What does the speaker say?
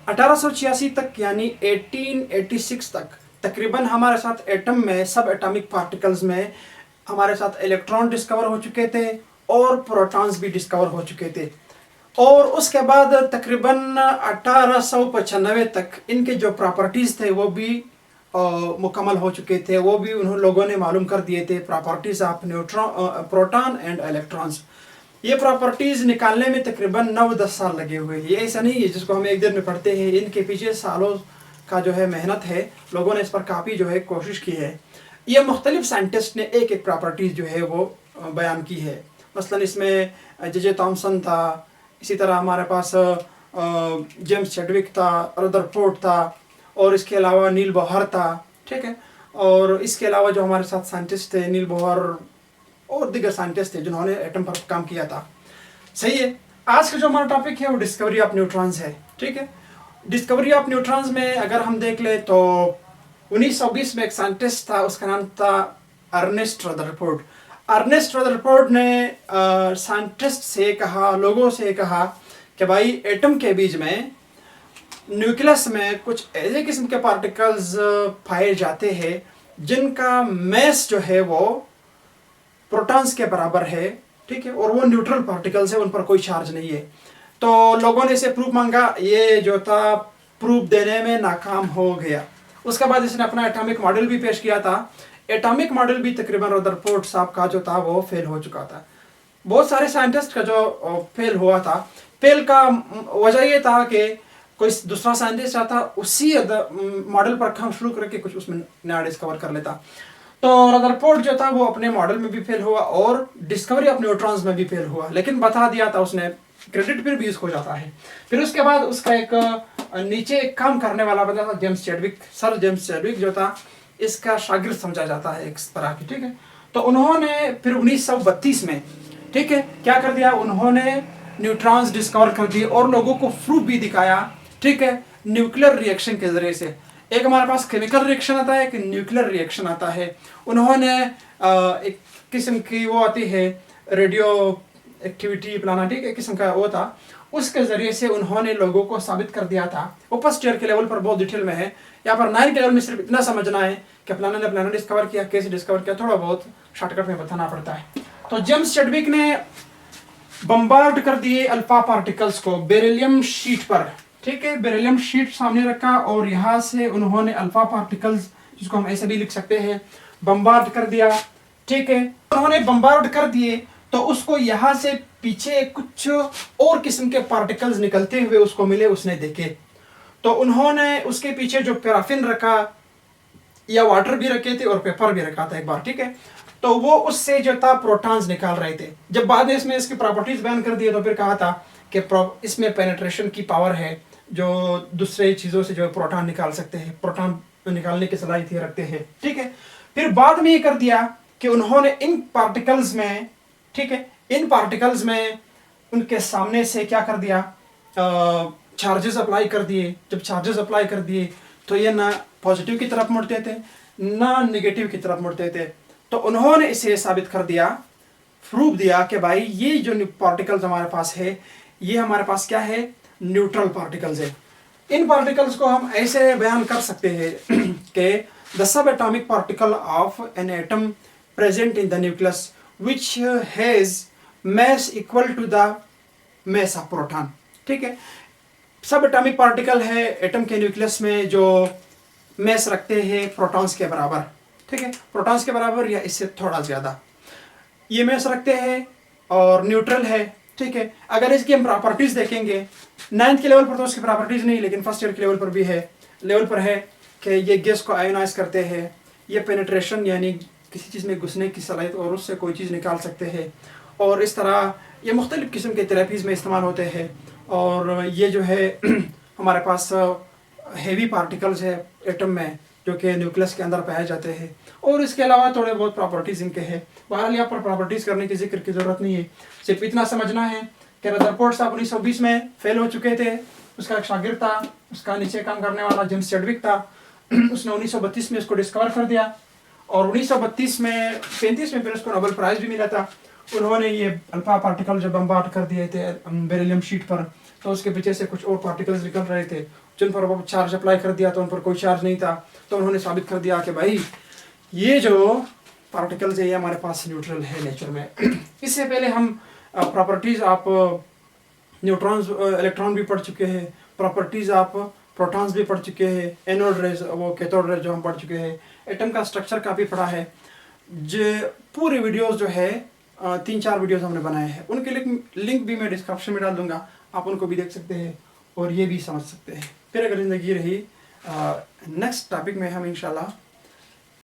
1886 तक यानी 1886 तक तकरीबन हमारे साथ एटम में सब एटॉमिक पार्टिकल्स में हमारे साथ इलेक्ट्रॉन डिस्कवर हो चुके थे और प्रोटॉन्स भी डिस्कवर हो चुके थे। और उसके बाद तकरीबन 1895 तक इनके जो प्रॉपर्टीज़ थे वो भी मुकम्मल हो चुके थे, वो भी उन लोगों ने मालूम कर दिए थे, properties of neutron proton and electrons. ये प्रॉपर्टीज़ निकालने में तकरीबन 9-10 साल लगे हुए हैं। ये ऐसा नहीं है जिसको हम एक दिन में पढ़ते हैं, इनके पीछे सालों का जो है मेहनत है, लोगों ने इस पर काफ़ी जो है कोशिश की है। ये मुख्तलिफ साइंटिस्ट ने एक एक प्रॉपर्टीज़ जो है वो बयान की है। मसलन इसमें जे थॉमसन था, इसी तरह हमारे पास जेम्स चैडविक था, रदरफोर्ड था, और इसके अलावा नील बोहर था, ठीक है। और इसके अलावा जो हमारे साथ साइंटिस्ट थे, नील बोहर और दीगर साइंटिस्ट थे जिन्होंने एटम पर काम किया था। सही है। आज का जो हमारा टॉपिक है वो डिस्कवरी ऑफ न्यूट्रॉन्स है, ठीक है। डिस्कवरी ऑफ न्यूट्रॉन्स में अगर हम देख ले तो 1920 में एक साइंटिस्ट था, उसका नाम था अर्नेस्ट रदरफोर्ड। अर्नेस्ट रदरफोर्ड ने साइंटिस्ट से कहा, लोगों से कहा कि भाई एटम के बीच में न्यूक्लियस में कुछ ऐसे किस्म के पार्टिकल्स पाए जाते हैं जिनका मैस जो है वो प्रोटॉन्स के बराबर है, ठीक है, और वो न्यूट्रल पार्टिकल्स है, उन पर कोई चार्ज नहीं है। तो लोगों ने इसे प्रूफ मांगा, ये जो था प्रूफ देने में नाकाम हो गया। उसके बाद इसने अपना एटॉमिक मॉडल भी पेश किया था। एटॉमिक मॉडल भी तकरीबन रदरफोर्ड साहब का जो था वो फेल हो चुका था। बहुत सारे साइंटिस्ट का जो फेल हुआ था, फेल का वजह ये था कि कोई दूसरा साइंटिस्ट आता, उसी मॉडल पर काम शुरू करके कुछ उसमें नया डिस्कवर कर लेता। तो रदरफोर्ड जो था वो अपने मॉडल में भी फेल हुआ और डिस्कवरी ऑफ न्यूट्रॉन्स में भी फेल हुआ, लेकिन बता दिया था उसने, क्रेडिट फिर भी उसको जाता है। फिर उसके बाद उसका एक नीचे एक काम करने वाला बना था James Chadwick. Sir James Chadwick जो था इसका शागिर्द समझा जाता है एक तरह की, ठीक है। तो उन्होंने फिर 1932 में, ठीक है, क्या कर दिया, उन्होंने न्यूट्रॉन्स डिस्कवर कर दिए और लोगों को प्रूफ भी दिखाया, ठीक है, न्यूक्लियर रिएक्शन के जरिए से। एक हमारे पास केमिकल रिएक्शन आता है, एक न्यूक्लियर रिएक्शन आता है। उन्होंने एक किस्म की वो आती है रेडियो एक्टिविटी प्लाना, ठीक है, किस्म का वो था, उसके जरिए से उन्होंने लोगों को साबित कर दिया था। वो फर्स्ट ईयर के लेवल पर बहुत डिटेल में है, यहाँ पर 9 के लेवल में सिर्फ इतना समझना है कि प्लाना ने प्लाना डिस्कवर किया, कैसे डिस्कवर किया, थोड़ा बहुत शॉर्टकट में बताना पड़ता है। तो जेम्स चैडविक ने बम्बार्ड कर दिए अल्फा पार्टिकल्स को बेरिलियम शीट पर, ठीक है, बेरिलियम शीट सामने रखा और यहाँ से उन्होंने अल्फा पार्टिकल्स, जिसको हम ऐसे भी लिख सकते हैं, बम्बार्ड कर दिया, ठीक है। उन्होंने बम्बार्ड कर दिए तो उसको यहाँ से पीछे कुछ और किस्म के पार्टिकल्स निकलते हुए उसको मिले, उसने देखे। तो उन्होंने उसके पीछे जो पैराफिन रखा या वाटर भी रखे थे और पेपर भी रखा था एक बार, ठीक है। तो वो उससे जो था प्रोटॉन्स निकाल रहे थे। जब बाद में इसमें इसकी प्रॉपर्टीज बयान कर दिए तो फिर कहा था कि इसमें पेनिट्रेशन की पावर है, जो दूसरे चीज़ों से जो प्रोटॉन निकाल सकते हैं, प्रोटॉन निकालने की सलाहियत रखते हैं, ठीक है। फिर बाद में ये कर दिया कि उन्होंने इन पार्टिकल्स में, ठीक है, इन पार्टिकल्स में उनके सामने से क्या कर दिया, चार्जेस अप्लाई कर दिए। जब चार्जेस अप्लाई कर दिए तो ये ना पॉजिटिव की तरफ मुड़ते थे ना नेगेटिव की तरफ मुड़ते थे। तो उन्होंने इसे साबित कर दिया, प्रूफ दिया कि भाई ये जो पार्टिकल्स हमारे पास है, ये हमारे पास क्या है, न्यूट्रल पार्टिकल्स है। इन पार्टिकल्स को हम ऐसे बयान कर सकते हैं कि the sub atomic particle of an atom present in the nucleus which has mass equal to the mass of proton, ठीक है। सब एटॉमिक पार्टिकल है एटम के न्यूक्लियस में जो मैस रखते हैं प्रोटॉन्स के बराबर, ठीक है, प्रोटॉन्स के बराबर या इससे थोड़ा ज़्यादा ये मैस रखते हैं और न्यूट्रल है, ठीक है। अगर इसकी हम प्रॉपर्टीज़ देखेंगे, 9th के लेवल पर तो उसकी प्रॉपर्टीज़ नहीं, लेकिन फर्स्ट ईयर के लेवल पर भी है, लेवल पर है कि ये गैस को आयोनाइज करते हैं, ये पेनिट्रेशन यानी किसी चीज़ में घुसने की सलाहियत और उससे कोई चीज़ निकाल सकते हैं, और इस तरह ये मुख्तलिफ़ किस्म के थेरेपीज़ में इस्तेमाल होते हैं। और ये जो है हमारे पास हेवी पार्टिकल्स है एटम में जो कि न्यूक्लियस के अंदर पाए जाते हैं, और इसके अलावा थोड़े बहुत प्रॉपर्टीज़ इनके हैं। बहरहाल यहाँ पर प्रॉपर्टीज़ करने की जिक्र की ज़रूरत नहीं है, सिर्फ इतना समझना है कि रदरफोर्ड साहब 1920 में फेल हो चुके थे, उसका एक शागिर्द था, उसका नीचे काम करने वाला जेम्स चैडविक था, उसने 1932 में इसको डिस्कवर कर दिया और 1932 में 35 में फिर उसको नोबेल प्राइज़ भी मिला था। उन्होंने ये अल्फा पार्टिकल जब बम्बार्ड कर दिए थे बेरिलियम शीट पर, तो उसके पीछे से कुछ और पार्टिकल्स निकल रहे थे, जिन पर वो चार्ज अप्लाई कर दिया तो उन पर कोई चार्ज नहीं था, तो उन्होंने साबित कर दिया कि भाई ये जो पार्टिकल्स है ये हमारे पास न्यूट्रल है नेचर में। इससे पहले हम प्रॉपर्टीज़ आप न्यूट्रॉन्स इलेक्ट्रॉन भी पढ़ चुके हैं, प्रॉपर्टीज़ आप प्रोटॉन्स भी पढ़ चुके हैं, एनोड रेज वो कैथोड रेज जो हम पढ़ चुके हैं, एटम का स्ट्रक्चर काफ़ी पढ़ा है। जो पूरी वीडियोस जो है 3-4 वीडियोस हमने बनाए हैं, उनके लिंक भी मैं डिस्क्रिप्शन में डाल दूंगा, आप उनको भी देख सकते हैं और ये भी समझ सकते हैं। फिर अगर ज़िंदगी रही नेक्स्ट टॉपिक में हम इंशाल्लाह